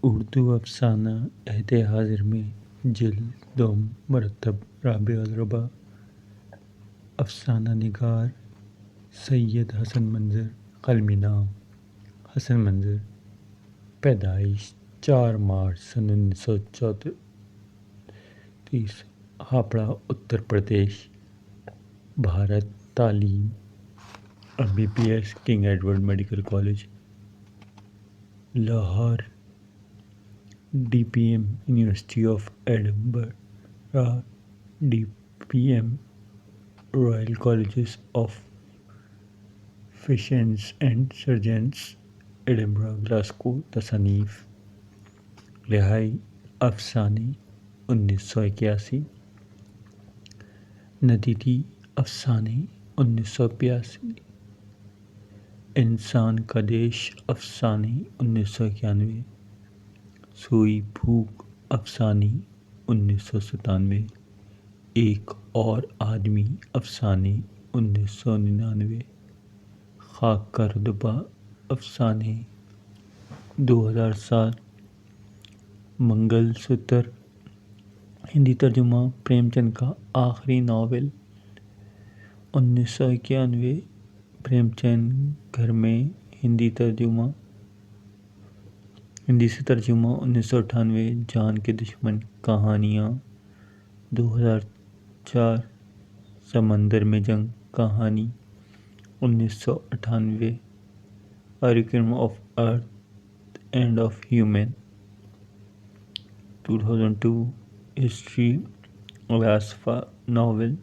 اردو افسانہ عہد حاضر میں جلد دوم مرتب رابع الربع افسانہ نگار سید حسن منظر قلمی نام حسن منظر پیدائش 4 مارچ سن 1934 ہاپڑا اتر پردیش بھارت تعلیم MBBS king Edward medical college Lahore DPM university of Edinburgh DPM Royal colleges of فزیشینز and surgeons Edinburgh Glasgow تصانیف رہائی افسانے 1981 ندیدی افسانے 1982 انسان کا دیش افسانے 1991 سوئی بھوک افسانے 1997 ایک اور آدمی افسانے 1999 خاک کا رتبہ افسانے 2007 منگل سوتر ہندی ترجمہ پریم چند کا آخری ناول 1991 پریم چند گھر میں ہندی سے ترجمہ 1998 جان کے دشمن کہانیاں 2004 سمندر میں جنگ کہانی 1998 requiem of earth end of human 2002 history فلاسفہ ناول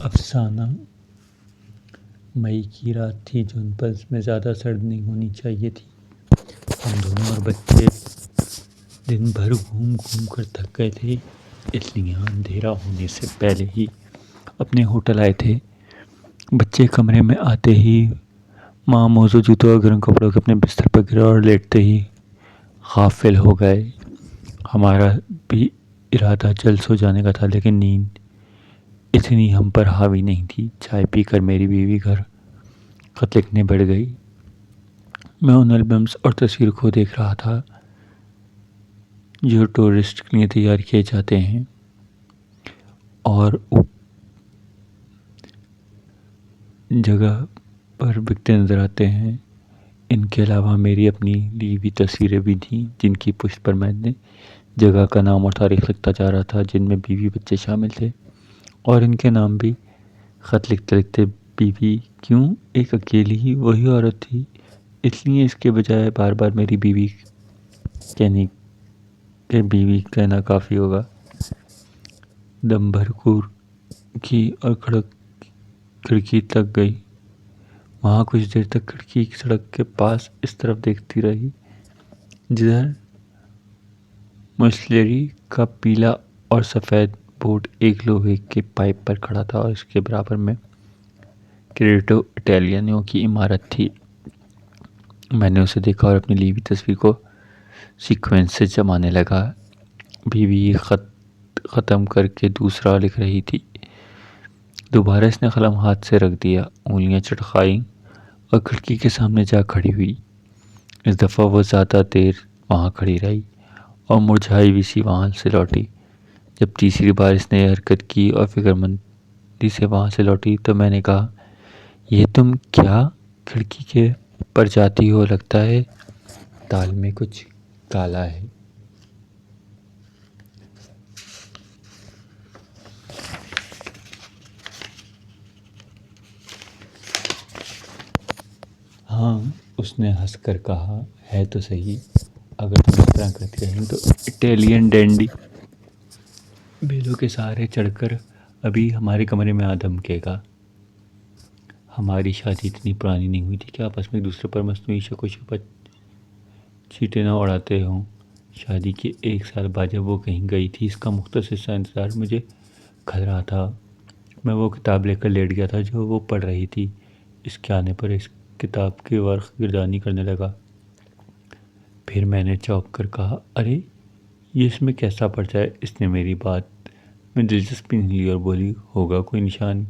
افسانہ مئی کی رات تھی جو ان پلس میں زیادہ سرد نہیں ہونی چاہیے تھی۔ ہم دونوں اور بچے دن بھر گھوم کر تھک گئے تھے، اس لیے اندھیرا ہونے سے پہلے ہی اپنے ہوٹل آئے تھے۔ بچے کمرے میں آتے ہی ماں موزوں جوتوں اور گرم کپڑوں کے اپنے بستر پر گرے اور لیٹتے ہی غافل ہو گئے۔ ہمارا بھی ارادہ جلد سو جانے کا تھا، لیکن نیند اتنی ہم پر حاوی نہیں تھی۔ چائے پی کر میری بیوی گھر خط لکھنے بیٹھ گئی۔ میں ان البمز اور تصویروں کو دیکھ رہا تھا جو ٹورسٹ کے لیے تیار کیے جاتے ہیں اور جگہ پر بکتے نظر آتے ہیں۔ ان کے علاوہ میری اپنی لی ہوئی تصویریں بھی تھیں جن کی پشت پر میں نے جگہ کا نام اور تاریخ لکھتا جا رہا تھا، جن میں بیوی بچے شامل تھے اور ان کے نام بھی۔ خط لکھتے لکھتے بیوی کیوں ایک اکیلی ہی وہی عورت تھی، اس لیے اس کے بجائے بار بار میری بیوی کہنا کافی ہوگا۔ دم بھر گور کی اور کھڑکی تک گئی۔ وہاں کچھ دیر تک کھڑکی کی سڑک کے پاس اس طرف دیکھتی رہی جدھر مسلری کا پیلا اور سفید بورڈ ایک لوہے کے پائپ پر کھڑا تھا اور اس کے برابر میں کریڈیٹو اٹیلیانو کی عمارت تھی۔ میں نے اسے دیکھا اور اپنی لی ہوئی تصویر کو سیکوینس سے جمانے لگا۔ بیوی خط ختم کر کے دوسرا لکھ رہی تھی۔ دوبارہ اس نے قلم ہاتھ سے رکھ دیا، انگلیاں چٹکائیں اور کھڑکی کے سامنے جا کھڑی ہوئی۔ اس دفعہ وہ زیادہ دیر وہاں کھڑی رہی اور مرجھائی ہوئی سی وہاں سے لوٹی۔ جب تیسری بار اس نے یہ حرکت کی اور فکرمندی سے وہاں سے لوٹی تو میں نے کہا، یہ تم کیا کھڑکی کے پر جاتی ہو؟ لگتا ہے تال میں کچھ کالا ہے۔ ہاں، اس نے ہنس کر کہا، ہے تو صحیح، اگر تم اس طرح کرتی رہیں تو اٹیلین ڈینڈی بیلوں کے سہارے چڑھ کر ابھی ہمارے کمرے میں دھمکے گا۔ ہماری شادی اتنی پرانی نہیں ہوئی تھی کہ آپس میں ایک دوسرے پر مصنوعی شک و شبہ چھیٹے نہ اڑاتے ہوں۔ شادی کے 1 سال بعد جب وہ کہیں گئی تھی، اس کا مختصر سا انتظار مجھے کھل رہا تھا۔ میں وہ کتاب لے کر لیٹ گیا تھا جو وہ پڑھ رہی تھی۔ اس کے آنے پر اس کتاب کی ورق گردانی کرنے لگا۔ پھر میں نے چونک کر کہا، ارے یہ اس میں کیسا پرچہ ہے؟ اس نے میری بات میں دلچسپی نہیں لی اور بولی، ہوگا کوئی نشان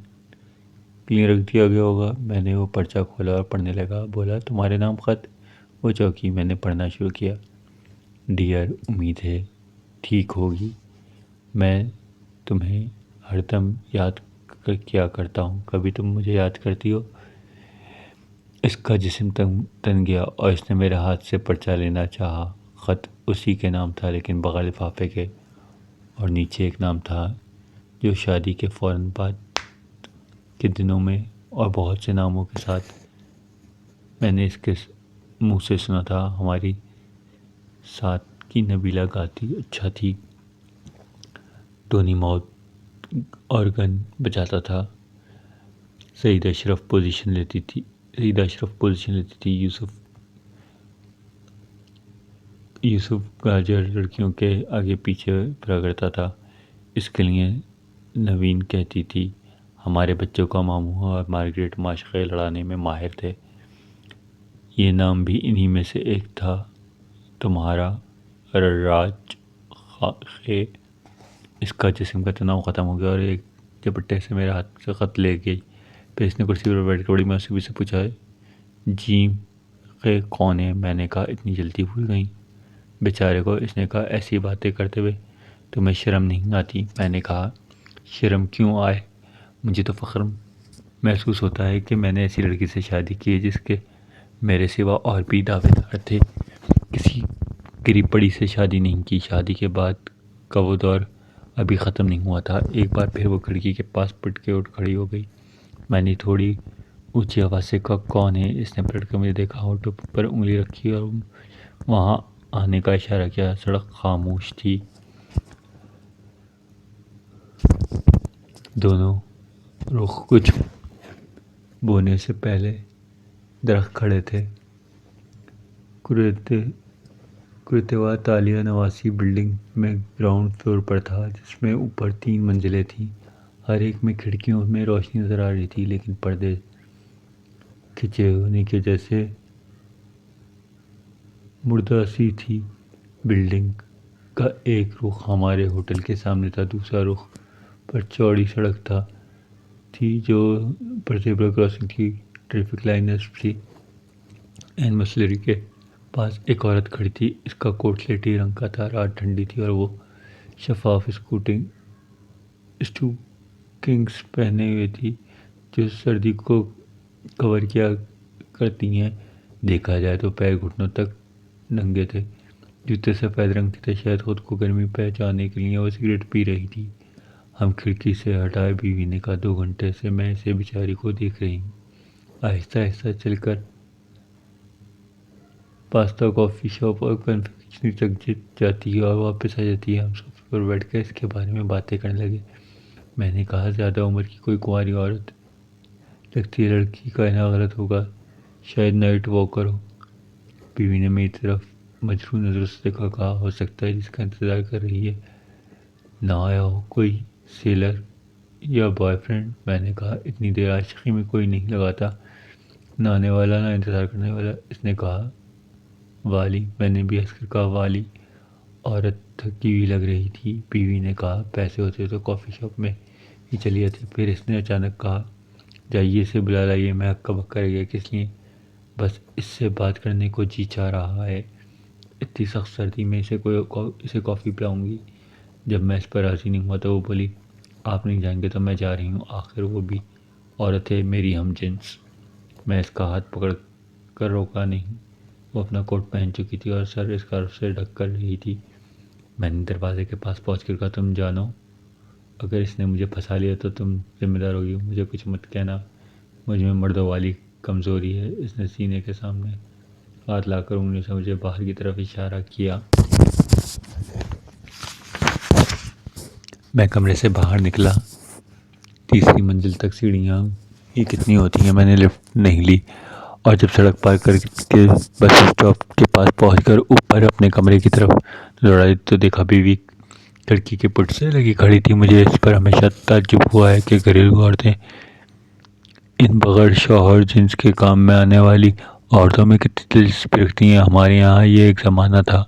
کے لیے رکھ دیا گیا ہوگا۔ میں نے وہ پرچہ کھولا اور پڑھنے لگا۔ بولا، تمہارے نام خط وہ چوکی میں نے پڑھنا شروع کیا۔ ڈیئر، امید ہے ٹھیک ہوگی۔ میں تمہیں ہر دم یاد کیا کرتا ہوں، کبھی تم مجھے یاد کرتی ہو؟ اس کا جسم تن گیا اور اس نے میرے ہاتھ سے پرچہ لینا چاہا۔ خط اسی کے نام تھا لیکن بغیر لفافے کے، اور نیچے ایک نام تھا جو شادی کے فوراً بعد کے دنوں میں اور بہت سے ناموں کے ساتھ میں نے اس کے منہ سے سنا تھا۔ ہماری ساتھ کی نبیلہ گاتی اچھا تھی، ٹونی ماؤتھ آرگن بجاتا تھا، سعید اشرف پوزیشن لیتی تھی، یوسف گاجر لڑکیوں کے آگے پیچھے پھرا کرتا تھا۔ اس کے لیے نوین کہتی تھی ہمارے بچوں کا ماموں اور مارگریٹ معاشقے لڑانے میں ماہر تھے۔ یہ نام بھی انہی میں سے ایک تھا، تمہارا راج خے۔ اس کا جسم کا تناؤ ختم ہو گیا اور ایک جھپٹے سے میرے ہاتھ سے خط لے گئی۔ پھر اس نے کرسی پر بیٹھ کر بڑی مایوسی سے پوچھا، جی خے کون ہے؟ میں نے کہا اتنی جلدی بھول گئی؟ بیچارے کو۔ اس نے کہا ایسی باتیں کرتے ہوئے تمہیں شرم نہیں آتی؟ میں نے کہا شرم کیوں آئے، مجھے تو فخر محسوس ہوتا ہے کہ میں نے ایسی لڑکی سے شادی کی ہے جس کے میرے سوا اور بھی دعوے دار تھے۔ کسی گری پڑی سے شادی نہیں کی۔ شادی کے بعد کا وہ دور ابھی ختم نہیں ہوا تھا۔ ایک بار پھر وہ کھڑکی کے پاس پٹ کے اٹھ کھڑی ہو گئی۔ میں نے تھوڑی اونچی آواز سے کہا کون ہے؟ اس نے پلٹ کر مجھے دیکھا، ہونٹوں پر انگلی رکھی اور وہاں آنے کا اشارہ کیا۔ سڑک خاموش تھی، دونوں رخ کچھ بونے سے پہلے درخت کھڑے تھے۔ کرتوا تالیہ نواسی بلڈنگ میں گراؤنڈ فلور پر تھا، جس میں اوپر 3 منزلیں تھیں۔ ہر ایک میں کھڑکیوں میں روشنی نظر آ رہی تھی، لیکن پردے کھچے ہونے کی وجہ سے مردہ سی تھی۔ بلڈنگ کا ایک رخ ہمارے ہوٹل کے سامنے تھا، دوسرا رخ پر چوڑی سڑک تھی جو پر زیبرا کراسنگ تھی، ٹریفک لائٹ نصب تھی۔ این مسلری کے پاس ایک عورت کھڑی تھی، اس کا کوٹ سلیٹی رنگ کا تھا۔ رات ٹھنڈی تھی اور وہ شفاف اسٹوکنگز پہنے ہوئے تھی جو سردی کو کور کیا کرتی ہیں۔ دیکھا جائے تو پیر گھٹنوں تک ننگے تھے، جوتے سفید رنگ کے تھے، شاید خود کو گرمی پہنچانے کے لیے وہ سگریٹ پی رہی تھی۔ ہم کھڑکی سے ہٹائے۔ بیوی نے کہا 2 گھنٹے سے میں اسے بیچاری کو دیکھ رہی ہوں، آہستہ آہستہ چل کر پاستا کافی شاپ اور کنفیکشنری تک جاتی ہے اور واپس آ جاتی ہے۔ ہم صوفے پر بیٹھ کر اس کے بارے میں باتیں کرنے لگے۔ میں نے کہا زیادہ عمر کی کوئی کنواری عورت لگتی ہے، لڑکی کا کہنا غلط ہوگا، شاید نائٹ واکر ہو۔ بیوی نے میری طرف مجروح نظروں سے دیکھا، کہا ہو سکتا ہے جس کا انتظار کر رہی ہے نہ آیا ہو، کوئی سیلر یا بوائے فرینڈ۔ میں نے کہا اتنی دیر عاشقی میں کوئی نہیں لگاتا، نہ آنے والا نہ انتظار کرنے والا۔ اس نے کہا والی۔ میں نے بھی ہنس کر کہا والی۔ عورت تھکی ہوئی لگ رہی تھی۔ بیوی نے کہا پیسے ہوتے تو کافی شاپ میں ہی چلی جاتی۔ پھر اس نے اچانک کہا جائیے اسے بلا لائیے۔ میں ہکا بکا رہ گیا، کس لیے؟ بس اس سے بات کرنے کو جی چاہ رہا ہے، اتنی سخت سردی میں اسے کافی پلاؤں گی۔ جب میں اس پر راضی نہیں ہوا تو وہ بولی آپ نہیں جائیں گے تو میں جا رہی ہوں، آخر وہ بھی عورت ہے، میری ہم جنس۔ میں اس کا ہاتھ پکڑ کر روکا نہیں۔ وہ اپنا کوٹ پہن چکی تھی اور سر اسکارف سے ڈھک کر رہی تھی۔ میں نے دروازے کے پاس پہنچ کر کہا تم جانو، اگر اس نے مجھے پھنسا لیا تو تم ذمہ دار ہوگی، مجھے کچھ مت کہنا، مجھ میں مردوں والی کمزوری ہے۔ اس نے سینے کے سامنے ہاتھ لا کر انگلیوں سے مجھے باہر کی طرف اشارہ کیا۔ میں کمرے سے باہر نکلا۔ 3ری منزل تک سیڑھیاں ہی کتنی ہوتی ہیں۔ میں نے لفٹ نہیں لی اور جب سڑک پار کر کے بس اسٹاپ کے پاس پہنچ کر اوپر اپنے کمرے کی طرف دوڑائی تو دیکھا بیوی کھڑکی کے پٹ سے لگی کھڑی تھی۔ مجھے اس پر ہمیشہ تعجب ہوا ہے کہ گھریلو عورتیں ان بغیر شوہر جنس کے کام میں آنے والی عورتوں میں کتنی دلچسپی رکھتی ہیں۔ ہمارے یہاں یہ ایک زمانہ تھا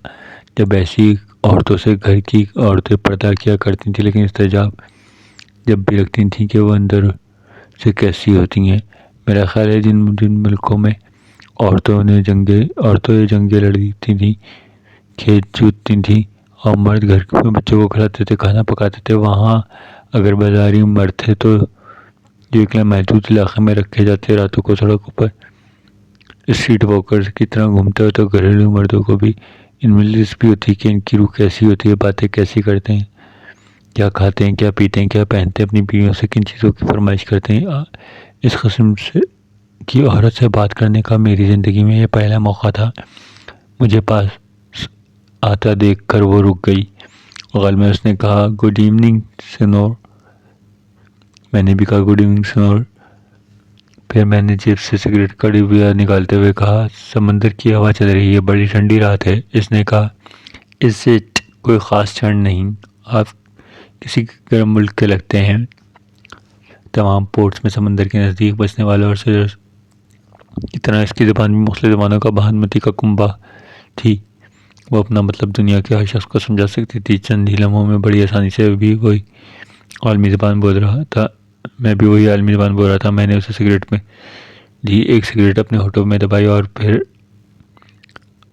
جب ایسی عورتوں سے گھر کی عورتیں پردہ کیا کرتی تھیں، لیکن استحجاب جب بھی رکھتی تھیں کہ وہ اندر سے کیسی ہوتی ہیں۔ میرا خیال ہے جن ملکوں میں عورتوں یہ جنگیں لڑتی تھیں، کھیت جوتتی تھیں، اور مرد گھر میں بچوں کو کھلاتے تھے، کھانا پکاتے تھے۔ وہاں اگر بازاری مرد تھے تو جو ایک محدود علاقے میں رکھے جاتے، راتوں کو سڑکوں پر اسٹریٹ واکرز کی طرح گھومتے ہو، تو گھریلو مردوں کو بھی ان میں دلچسپی ہوتی کہ ان کی روح کیسی ہوتی ہے، باتیں کیسی کرتے ہیں، کیا کھاتے ہیں، کیا پیتے ہیں، کیا پہنتے ہیں، اپنی بیویوں سے کن چیزوں کی فرمائش کرتے ہیں۔ اس قسم کی عورت سے بات کرنے کا میری زندگی میں یہ پہلا موقع تھا۔ مجھے پاس آتا دیکھ کر وہ رک گئی۔ بغل میں اس نے کہا، گڈ ایوننگ سنور۔ میں نے بھی کہا، گڈ ایوننگ سنور۔ پھر میں نے جیب سے سگریٹ کا ڈبیا نکالتے ہوئے کہا، سمندر کی ہوا چل رہی ہے، بڑی ٹھنڈی رات ہے۔ اس نے کہا، اس سے کوئی خاص ٹھنڈ نہیں، آپ کسی گرم ملک کے لگتے ہیں۔ تمام پورٹس میں سمندر کے نزدیک بسنے والوں اور سیلرز کی طرح اس کی زبان بھی مختلف زبانوں کا بھانمتی کا کنبہ تھی۔ وہ اپنا مطلب دنیا کے ہر شخص کو سمجھا سکتی تھی۔ چند ہی لمحوں میں بڑی آسانی سے بھی وہی عالمی زبان بول رہا تھا۔ میں بھی وہی عالمی زبان بول رہا تھا۔ میں نے اسے سگریٹ میں دی، ایک سگریٹ اپنے ہونٹوں میں دبائی اور پھر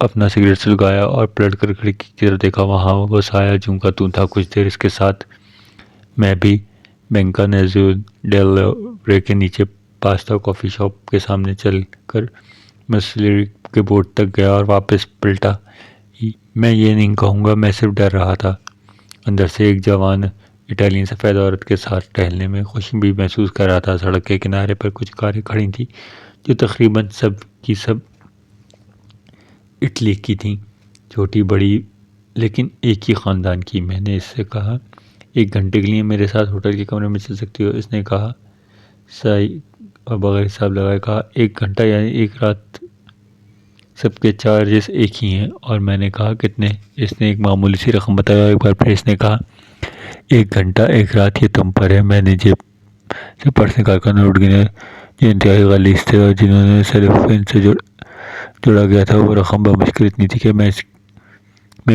اپنا سگریٹ سلگایا اور پلٹ کر کھڑکی کی طرف دیکھا۔ وہاں وہ سایہ جوں کا توں تھا۔ کچھ دیر اس کے ساتھ میں بھی بینکا نیزو ڈیل رے کے نیچے پاستا کافی شاپ کے سامنے چل کر مسلری کے بورڈ تک گیا اور واپس پلٹا۔ میں یہ نہیں کہوں گا، میں صرف ڈر رہا تھا۔ اندر سے ایک جوان اٹالین سفید عورت کے ساتھ ٹہلنے میں خوشی بھی محسوس کر رہا تھا۔ سڑک کے کنارے پر کچھ کاریں کھڑی تھیں جو تقریباً سب کی سب اٹلی کی تھیں، چھوٹی بڑی لیکن ایک ہی خاندان کی۔ میں نے اس سے کہا، ایک گھنٹے کے لیے میرے ساتھ ہوٹل کے کمرے میں چل سکتی ہو؟ اس نے کہا اور بغیر حساب لگائے کہا، ایک گھنٹہ یعنی ایک رات؟ سب کے چارجز ایک ہی ہیں۔ اور میں نے کہا، کتنے؟ اس نے ایک معمولی سی رقم بتایا اور ایک بار پھر اس نے کہا، ایک گھنٹہ ایک رات، یہ تم پر ہے۔ میں نے جیب سے پرس نکال کر نوٹ گنے جو انتہائی غلیظ تھے اور جنہوں نے سیلوفین سے جوڑا گیا تھا۔ وہ رقم بمشکل اتنی تھی کہ میں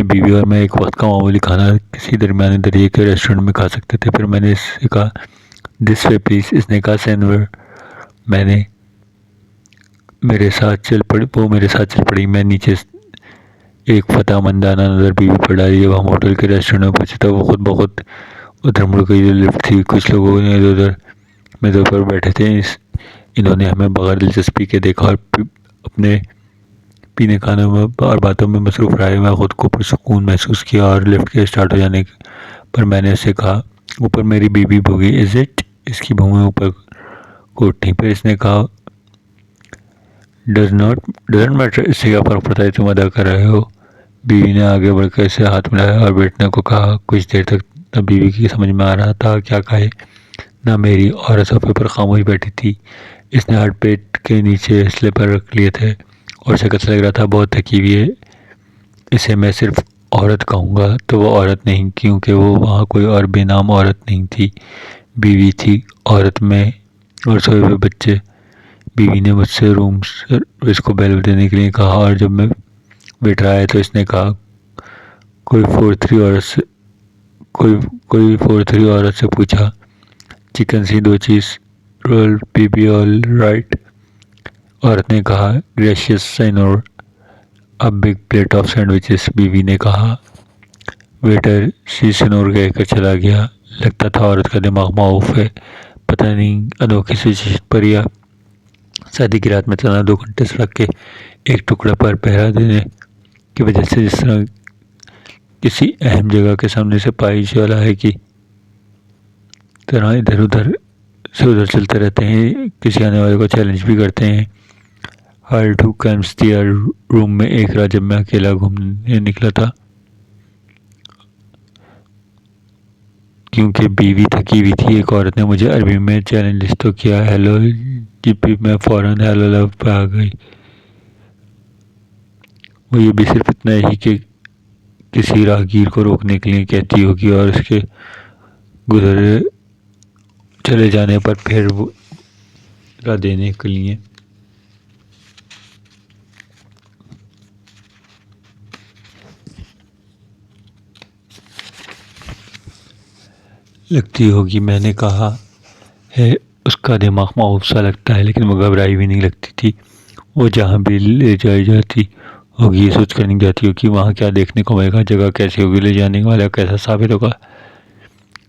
بیوی اور میں ایک وقت کا معمولی کھانا کسی درمیانے درجے کے ریسٹورنٹ میں کھا سکتے تھے۔ پھر میں نے اس سے کہا، دس وے پلیز۔ اس نے کہا، سینور۔ وہ میرے ساتھ چل پڑی۔ میں نیچے ایک فتح مندانہ نظر بیوی پر ڈالی۔ جب ہم ہوٹل کے ریسٹورنٹ میں پہنچے تو وہ خود بخود ادھر مڑ گئی جو لفٹ تھی۔ کچھ لوگوں نے ادھر میزوں پر بیٹھے تھے۔ انہوں نے ہمیں بغیر دلچسپی کے دیکھا اور اپنے پینے کھانے اور باتوں میں مصروف رہے۔ میں خود کو پرسکون محسوس کیا اور لفٹ کے اسٹارٹ ہو جانے پر میں نے اس سے کہا، اوپر میری بیوی بھوگی، از اٹ؟ اس کی بھویں اوپر کو اٹھیں۔ پھر اس نے کہا، ڈزنٹ میٹر، اس سے کیا فرق پڑتا ہے، تم ادا کر رہے ہو۔ بیوی نے آگے بڑھ کر اسے ہاتھ ملایا اور بیٹھنے کو کہا۔ کچھ دیر تک نہ بیوی کی سمجھ میں آ رہا تھا کیا کہے، نہ میری، اور صوفے پر خاموش بیٹھی تھی۔ اس نے ہاتھ پیٹ کے نیچے سلیپر رکھ لیے تھے اور شکل سے لگ رہا تھا بہت تھکی ہوئی ہے۔ اسے میں صرف عورت کہوں گا تو وہ عورت نہیں، کیونکہ وہ وہاں کوئی اور بے نام عورت نہیں تھی، بیوی تھی۔ عورت میں اور سوئے ہوئے بچے۔ بیوی نے مجھ سے روم سروس کو بیل دینے کے لیے کہا اور جب میں ویٹر آیا تو اس نے کہا، کوئی 4-3 عورت سے پوچھا، چکن سی 2 چیز رول، بیبی آل رائٹ؟ عورت نے کہا، گریشیس سینور، a big plate of sandwiches. بیوی نے کہا، ویٹر سی سینور کہہ کر چلا گیا۔ لگتا تھا عورت کا دماغ معاف ہے، پتہ نہیں انوکھی سچویشن پر یا شادی کی رات میں چلنا 2 گھنٹے سڑک کے ایک ٹکڑے پر پہرا دینے کی وجہ سے جس طرح کسی اہم جگہ کے سامنے سے پائی جوالا ہے کی طرح ادھر سے ادھر چلتے رہتے ہیں، کسی آنے والے کو چیلنج بھی کرتے ہیں۔ ہر 2 کیمپس دیا روم میں ایک رات جب میں اکیلا گھومنے نکلا تھا، کیونکہ بیوی تھکی ہوئی تھی۔ ایک عورت نے مجھے عربی میں چیلنج تو کیا، ہیلو جی پی۔ میں فوراً ہیلو لو پہ آ گئی۔ وہ یہ بھی صرف اتنا ہی کہ کسی راہگیر کو روکنے کے لیے کہتی ہوگی اور اس کے گزرے چلے جانے پر پھر وہ راہ دینے کے لیے۔ لگتی ہوگی، میں نے کہا ہے، اس کا دماغ معاف سا لگتا ہے، لیکن وہ گھبرائی بھی نہیں لگتی تھی۔ وہ جہاں بھی لے جائی جاتی ہوگی یہ سوچ کر نہیں جاتی ہوگی وہاں کیا دیکھنے کو ملے گا، جگہ کیسی ہوگی، لے جانے والا کیسا ثابت ہوگا۔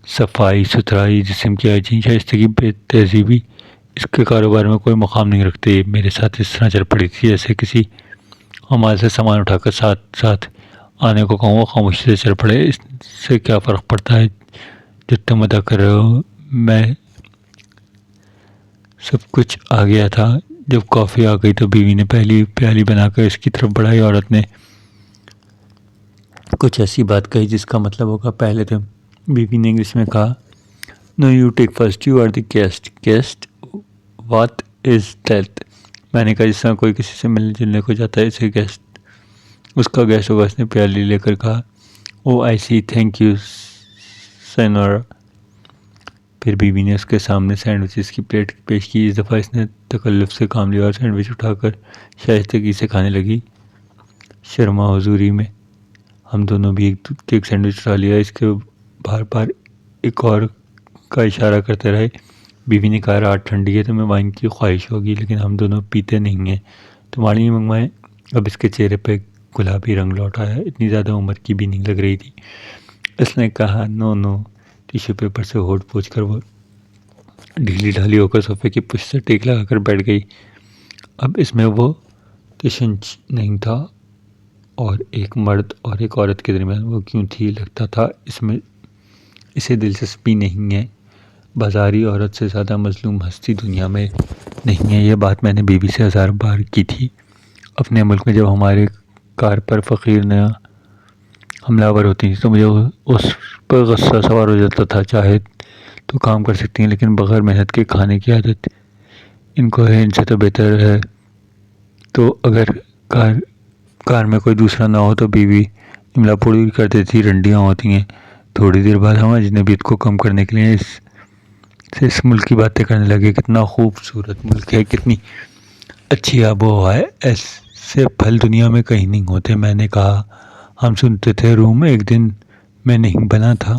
صفائی ستھرائی، جسم کی ہائجین، شائستگی، بے تہذیبی اس کے کاروبار میں کوئی مقام نہیں رکھتے۔ میرے ساتھ اس طرح چل پڑی تھی جیسے کسی ہمارے سے سامان اٹھا کر ساتھ ساتھ آنے کو کہوں، وہ خاموشی سے چل پڑے۔ اس سے کیا فرق پڑتا ہے جو تم ادا کر رہے ہو، میں سب کچھ آ گیا تھا۔ جب کافی آ گئی تو بیوی نے پہلی پیالی بنا کر اس کی طرف بڑھائی۔ عورت نے کچھ ایسی بات کہی جس کا مطلب ہوگا پہلے تم۔ بیوی نے انگلش میں کہا، no you take first, you are the guest. Guest what is that? میں نے کہا جس طرح کوئی کسی سے ملنے جلنے کو جاتا ہے اسے گیسٹ، اس کا گیسٹ ہوگا۔ اس نے پیالی لے کر کہا، او آئی سی، تھینک یو سینورا۔ پھر بیوی نے اس کے سامنے سینڈوچز کی پلیٹ پیش کی۔ اس دفعہ اس نے تکلف سے کام لیا اور سینڈوچ اٹھا کر شائستگی سے کھانے لگی۔ شرما حضوری میں ہم دونوں بھی ایک سینڈوچ اٹھا لیا۔ اس کے بار بار ایک اور کا اشارہ کرتے رہے۔ بیوی نے کہا، رات ٹھنڈی ہے، تمہیں وائن کی خواہش ہوگی لیکن ہم دونوں پیتے نہیں ہیں، تمہارے لیے منگوائیں؟ اب اس کے چہرے پہ گلابی رنگ لوٹ آیا، اتنی زیادہ عمر کی بھی نہیں لگ رہی تھی۔ اس نے کہا، نو نو۔ ٹیشو پیپر سے ہونٹ پوچھ کر وہ ڈھیلی ڈھالی ہو کر صوفے کی پشت سے ٹیک لگا کر بیٹھ گئی۔ اب اس میں وہ تشنج نہیں تھا، اور ایک مرد اور ایک عورت کے درمیان وہ کیوں تھی؟ لگتا تھا اس میں اسے دلچسپی نہیں ہے۔ بازاری عورت سے زیادہ مظلوم ہستی دنیا میں نہیں ہے۔ یہ بات میں نے بیوی سے 1000 بار کی تھی اپنے ملک میں۔ جب ہمارے کار پر فقیر نیا حملہ آور ہوتی تھی تو مجھے اس پر غصہ سوار ہو جاتا تھا۔ چاہے تو کام کر سکتی ہیں لیکن بغیر محنت کے کھانے کی عادت ان کو ہے، ان سے تو بہتر ہے تو اگر کار میں کوئی دوسرا نہ ہو تو بیوی املا پوری کر دیتی، رنڈیاں ہوتی ہیں۔ تھوڑی دیر بعد ہم اجنبیت کو کم کرنے کے لیے اس ملک کی باتیں کرنے لگے۔ کتنا خوبصورت ملک ہے، کتنی اچھی آب و ہوا ہے، ایسے پھل دنیا میں کہیں نہیں ہوتے۔ میں نے کہا، ہم سنتے تھے روم ایک دن میں نہیں بنا تھا۔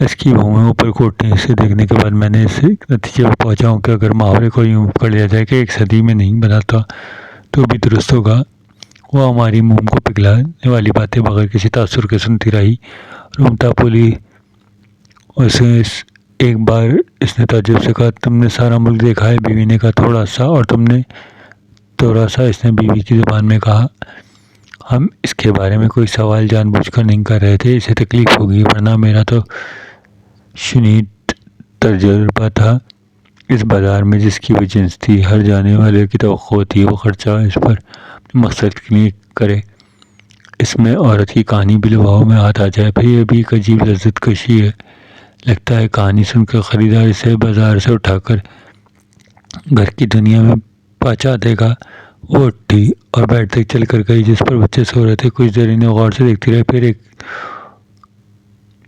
اس کی بھومیں اوپر کوٹنے سے دیکھنے کے بعد میں نے اس نتیجے پر پہنچا ہوں کہ اگر محاورے کو یوں پکڑ لیا جائے کہ ایک صدی میں نہیں بنا تھا تو بھی درست ہوگا۔ وہ ہماری موم کو پگھلانے والی باتیں بغیر کسی تاثر کے سنتی رہی۔ روم تاپولی اسے ایک بار اس نے تعجب سے کہا، تم نے سارا ملک دیکھا ہے؟ بیوی نے کہا، تھوڑا سا۔ اور تم نے؟ تھوڑا سا، اس نے بیوی کی زبان میں کہا۔ ہم اس کے بارے میں کوئی سوال جان بوجھ کر نہیں کر رہے تھے، اسے تکلیف ہوگی، ورنہ میرا تو شنید تجربہ تھا اس بازار میں جس کی وہ جنس تھی۔ ہر جانے والے کی توقع ہوتی ہے وہ خرچہ اس پر اپنے مقصد کے لیے کرے۔ اس میں عورت کی کہانی بھی لباؤ میں ہاتھ آ جائے، پھر یہ بھی ایک عجیب لذت کشی ہے۔ لگتا ہے کہانی سن کر خریدار اسے بازار سے اٹھا کر گھر کی دنیا میں پہنچا دے گا۔ وہ اٹھی اور بیڈ تک چل کر گئی جس پر بچے سو رہے تھے۔ کچھ دیر انہیں غور سے دیکھتی رہی، پھر ایک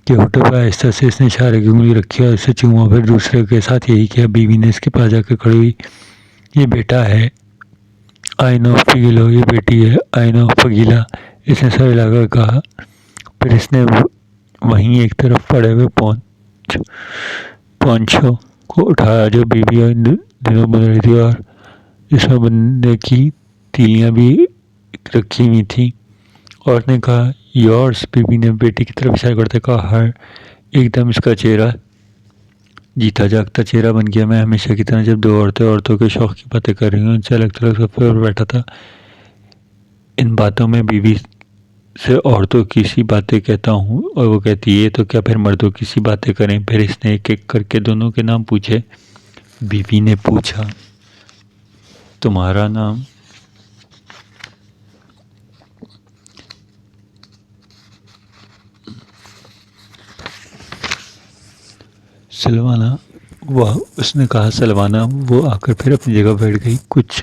کے ہونٹوں پہ آہستہ سے اس نے اشارے کی انگلی رکھی اور اسے چوما، پھر دوسرے کے ساتھ یہی کیا۔ بیوی نے اس کے پاس جا کر کھڑی ہوئی، یہ بیٹا ہے آئی نو فگیلو، یہ بیٹی ہے آئی نو فگیلا، اس نے سر ہلا کر کہا۔ پھر اس نے وہیں ایک طرف پڑے ہوئے پونچھو کو اٹھایا جو بیوی ان دنوں بن رہی تھی اور جس میں بننے کی تیلیاں بھی رکھی ہوئی تھیں۔ عورت نے کہا، یورس۔ بیوی نے بیٹی کی طرف اشارہ کرتے کہا، ہر ایک دم اس کا چہرہ جیتا جاگتا چہرہ بن گیا۔ میں ہمیشہ کی طرح جب دو عورتوں کے شوق کی باتیں کر رہی ہوں، ان سے الگ تھلگ صفحے پر بیٹھا تھا۔ ان باتوں میں بیوی سے عورتوں کی سی باتیں کہتا ہوں اور وہ کہتی ہے تو کیا پھر مردوں کی سی باتیں کریں؟ پھر اس نے ایک ایک کر کے دونوں کے نام پوچھے۔ بیوی نے پوچھا، تمہارا نام؟ سلوانا۔ وہ اس نے کہا، سلوانا۔ وہ آ کر پھر اپنی جگہ بیٹھ گئی۔ کچھ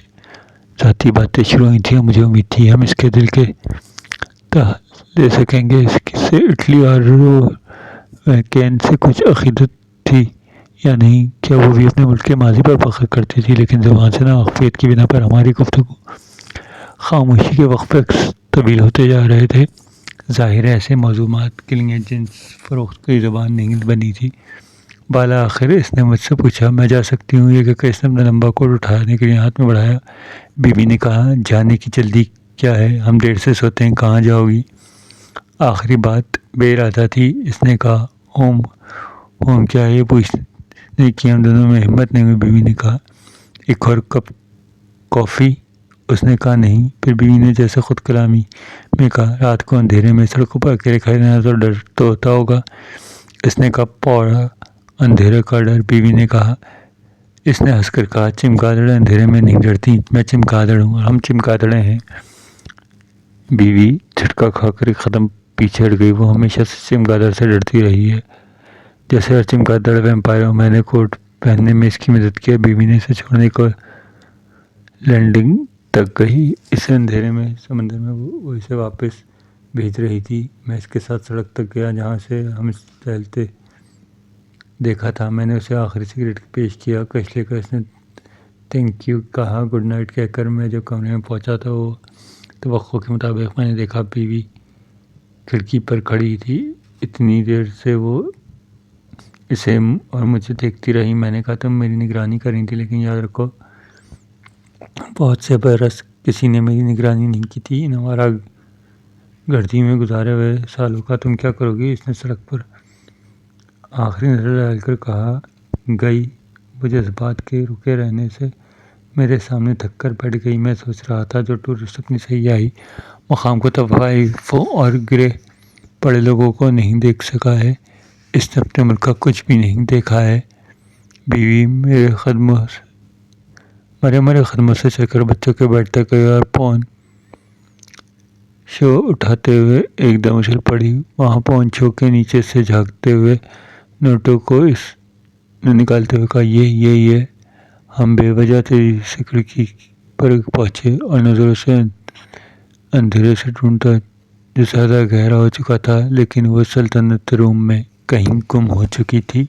ذاتی باتیں شروع ہوئی تھیں اور مجھے امید تھی ہم اس کے دل کے تہ لے سکیں گے۔ اس سے اٹلی اور کین سے کچھ عقیدت تھی یا نہیں؟ کیا وہ بھی اپنے ملک کے ماضی پر فخر کرتی تھی؟ لیکن زبان سے ناواقفیت کی بنا پر ہماری گفتگو خاموشی کے وقفے طویل ہوتے جا رہے تھے۔ ظاہر ہے ایسے موضوعات کے لیے جنس فروخت کی زبان نہیں بنی تھی۔ بالا آخر اس نے مجھ سے پوچھا میں جا سکتی ہوں؟ یہ کہ اس نے اپنا لمبا کوٹ اٹھانے کے لیے ہاتھ میں بڑھایا۔ بیوی نے کہا جانے کی جلدی کیا ہے، ہم دیر سے سوتے ہیں، کہاں جاؤ گی؟ آخری بات بے ارادہ تھی۔ اس نے کہا ہوم کیا ہے؟ یہ پوچھنے کی ہم دونوں میں ہمت نہیں ہوئی۔ بیوی نے کہا ایک اور کپ کافی؟ اس نے کہا نہیں۔ پھر بیوی نے جیسے خود کلامی میں کہا رات کو اندھیرے میں سڑکوں پر اکیلے کھڑے رہنا تو ڈر تو ہوتا ہوگا۔ اس نے کہا پورا اندھیرے کا ڈر؟ بیوی نے کہا۔ اس نے ہنس کر کہا چمگادڑیں اندھیرے میں نہیں ڈرتی، میں چمگادڑ ہوں اور ہم چمگادڑیں ہیں۔ بیوی جھٹکا کھا کر ایک قدم پیچھے ہٹ گئی۔ وہ ہمیشہ سے چمگادڑ سے ڈرتی رہی ہے، جیسے ہر چمگادڑ ویمپائر ہو۔ میں نے کوٹ پہننے میں اس کی مدد کیا۔ بیوی نے اسے چھوڑنے کو لینڈنگ تک گئی۔ اس اندھیرے میں سمندر میں وہ اسے واپس بھیج رہی تھی۔ میں اس کے ساتھ سڑک تک گیا جہاں سے ہم ٹہلتے دیکھا تھا۔ میں نے اسے آخری سگریٹ پیش کیا، کش لے کر اس نے تھینک یو کہا۔ گڈ نائٹ کہہ کر میں جو کمرے میں پہنچا تھا وہ توقع کے مطابق میں نے دیکھا بیوی کھڑکی پر کھڑی تھی۔ اتنی دیر سے وہ اسے اور مجھے دیکھتی رہی۔ میں نے کہا تم میری نگرانی کر رہی تھی، لیکن یاد رکھو بہت سے برس کسی نے میری نگرانی نہیں کی تھی۔ ان آوارہ گردی میں گزارے ہوئے سالوں کا تم کیا کرو گی؟ اس نے سڑک پر آخری نظر ڈال کر کہا گئی۔ وہ جذبات کے رکے رہنے سے میرے سامنے تھک کر بیٹھ گئی۔ میں سوچ رہا تھا جو ٹورسٹ اپنی سیاحی مقام کو طوائفوں اور گرے پڑے لوگوں کو نہیں دیکھ سکا ہے، اس نے اپنے ملک کا کچھ بھی نہیں دیکھا ہے۔ بیوی میرے قدموں سے چل کر بچوں کے بیڈ تک گئی اور پون شو اٹھاتے ہوئے ایک دم اچھل پڑی۔ وہاں پون شو کے نیچے سے جھانکتے ہوئے نوٹوں کو اس نے نکالتے ہوئے کہا یہ ہم بے وجہ تیزی سے کھڑکی پر پہنچے اور نظروں سے اندھیرے سے ڈھونڈا جو زیادہ گہرا ہو چکا تھا، لیکن وہ سلطنت روم میں کہیں گم ہو چکی تھی۔